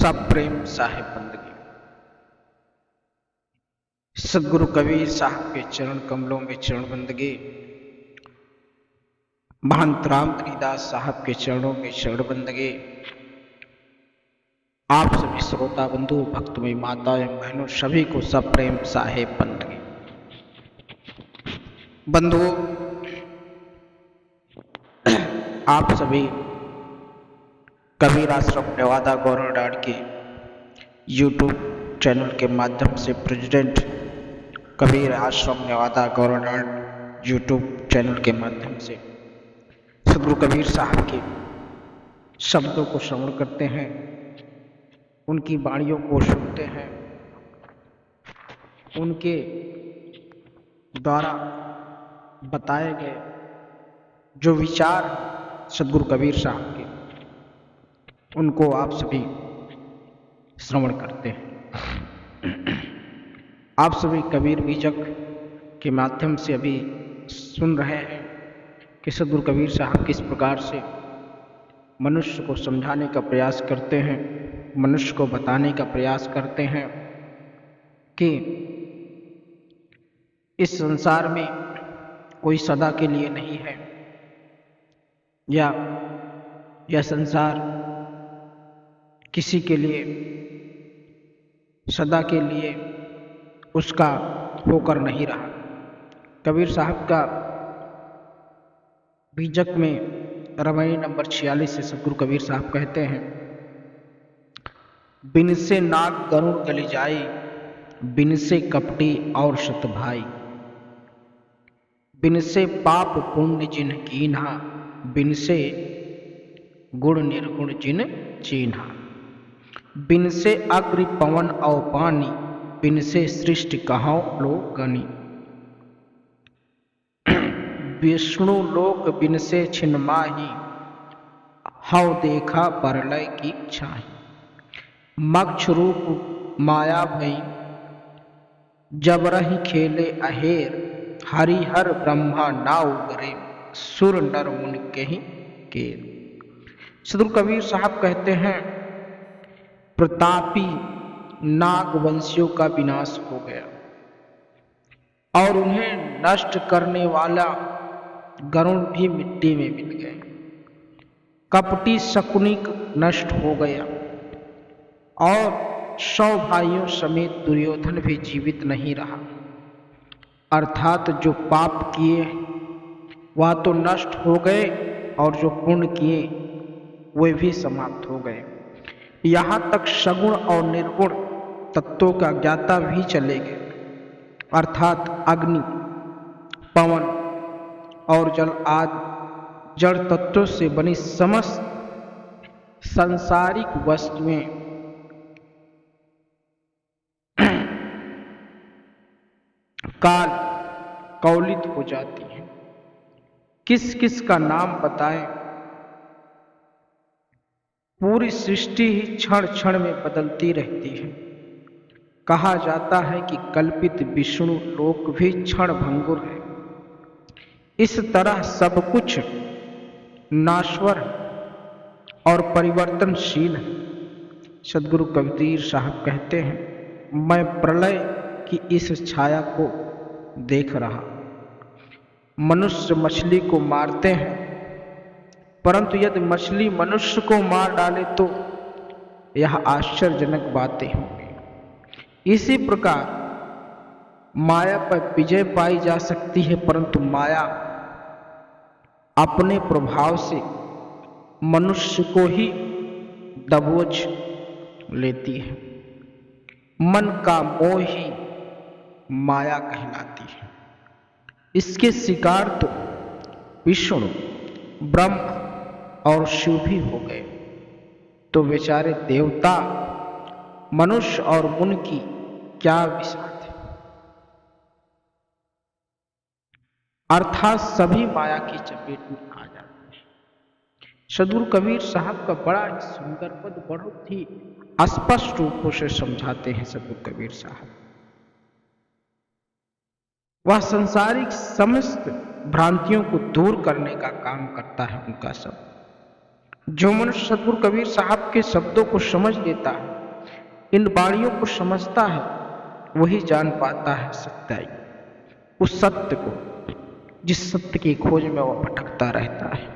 सब प्रेम साहिब बंदगी। सदगुरु कबीर साहब के चरण कमलों में चरण बंदगी, महंत रामधनीदास साहब के चरणों में चरण बंदगी। आप सभी श्रोता बंधु, भक्तमयी माताएं, बहनों, सभी को सब प्रेम साहिब बंदगी। बंधुओं, आप सभी कबीर आश्रम नेवादा गौरडाड़ के यूट्यूब चैनल के माध्यम से प्रेसिडेंट कबीर आश्रम नेवादा गौरडाड़ यूट्यूब चैनल के माध्यम से सदगुरु कबीर साहब के शब्दों को श्रवण करते हैं, उनकी वाणियों को सुनते हैं, उनके द्वारा बताए गए जो विचार सदगुरु कबीर साहब के, उनको आप सभी श्रवण करते हैं। आप सभी कबीर बीजक के माध्यम से अभी सुन रहे हैं कि सदगुरु कबीर साहब किस प्रकार से मनुष्य को समझाने का प्रयास करते हैं, मनुष्य को बताने का प्रयास करते हैं कि इस संसार में कोई सदा के लिए नहीं है, या यह संसार किसी के लिए सदा के लिए उसका होकर नहीं रहा। कबीर साहब का बीजक में रमणी नंबर 46 से सदगुरु कबीर साहब कहते हैं, बिन से नाग गरुड़ गली जाई, बिन से कपटी और शत भाई, बिन से पाप पुण्य जिन कीन्हा, बिन से गुण निर्गुण जिन चीन्हा, बिन से अग्नि पवन और पानी, बिन से सृष्टि कहो लोगनी, विष्णु लोक बिन से छिन माही, हव देखा परलय की छाही, मक्ष रूप माया भई, जब रही खेले अहेर, हरिहर ब्रह्मा नाव करे, सुर नर मुनि कहीं केर। सदगुरु कबीर साहब कहते हैं, प्रतापी नागवंशियों का विनाश हो गया और उन्हें नष्ट करने वाला गरुड़ भी मिट्टी में मिल गए। कपटी शकुनी नष्ट हो गया और 100 भाइयों समेत दुर्योधन भी जीवित नहीं रहा। अर्थात जो पाप किए वह तो नष्ट हो गए और जो पुण्य किए वे भी समाप्त हो गए। यहाँ तक सगुण और निर्गुण तत्वों का ज्ञाता भी चले गए, अर्थात अग्नि, पवन और जल आदि जड़ तत्वों से बनी समस्त सांसारिक वस्तुएं काल कौलित हो जाती हैं। किस किस का नाम बताएं, पूरी सृष्टि ही क्षण क्षण में बदलती रहती है। कहा जाता है कि कल्पित विष्णु लोक भी क्षण भंगुर है। इस तरह सब कुछ नाश्वर और परिवर्तनशील है। सदगुरु कबीर साहब कहते हैं, मैं प्रलय की इस छाया को देख रहा। मनुष्य मछली को मारते हैं, परंतु यदि मछली मनुष्य को मार डाले तो यह आश्चर्यजनक बातें होंगी। इसी प्रकार माया पर विजय पाई जा सकती है, परंतु माया अपने प्रभाव से मनुष्य को ही दबोच लेती है। मन का मोह ही माया कहलाती है। इसके शिकार तो विष्णु, ब्रह्म और शिव भी हो गए, तो बेचारे देवता, मनुष्य और मुनि की क्या विसात है। अर्थात सभी माया की चपेट में आ जाते हैं। सदगुरु कबीर साहब का बड़ा ही सुंदर पद बहुत ही स्पष्ट रूपों से समझाते हैं। सदगुरु कबीर साहब वह संसारिक समस्त भ्रांतियों को दूर करने का काम करता है उनका शब्द। जो मनुष्य सदगुरु कबीर साहब के शब्दों को समझ लेता है इन बाणियों को समझता है वही जान पाता है सच्चाई, उस सत्य को जिस सत्य की खोज में वह भटकता रहता है।